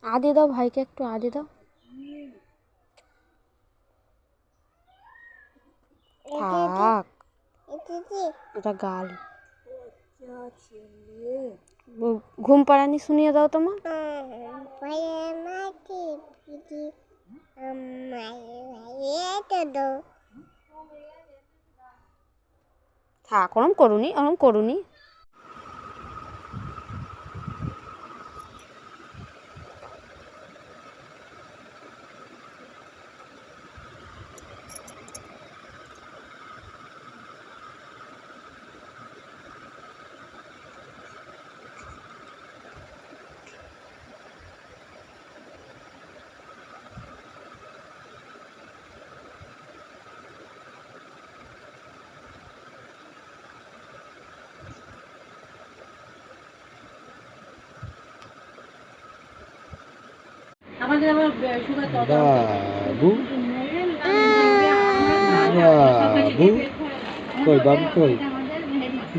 আদে দাও ভাইকে, একটু আদে দাও। থাক, এটা গাল। ঘুম পাড়ানি শুনিয়ে দাও তোমার। থাক, ওরম করুনি, ওরম করুনি। বাবু বাবু কই বাবু কই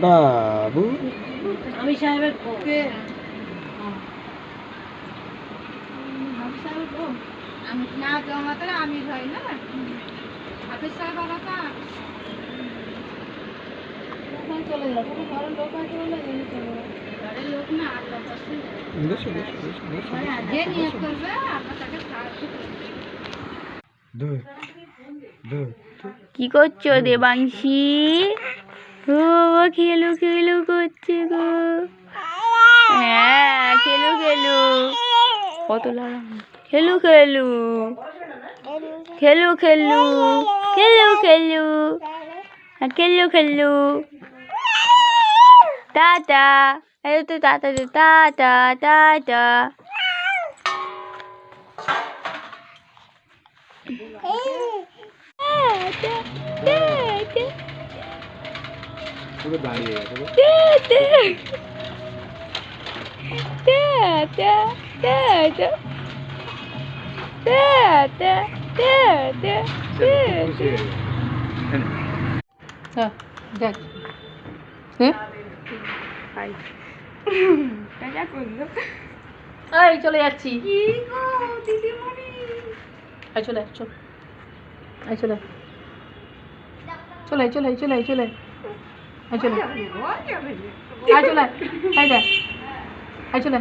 বাবু আমি সাহেবের আমি না জমাতে আমি ভাই না হাফিজ সাহেব বাবা চলে যাবো ঘরের লোক আছে বলে ঘরের লোক না আর লোক আছে যে নিয়ে করবে আপনার তাকে কি করছো দেবাংশী? ও খেলু খেলু করছে গো। হ্যাঁ খেলু খেলু, কত লাগা, খেলু খেলু খেলু খেলু খেলু খেলু খেলু খেলু। টাটা, এই তো টাটা দে, টাটা টাটা। পুরো দাঁড়িয়ে গেছে চলে যাচ্ছি চলে চলে চলে চলে চলে চলে চলে চলে চলে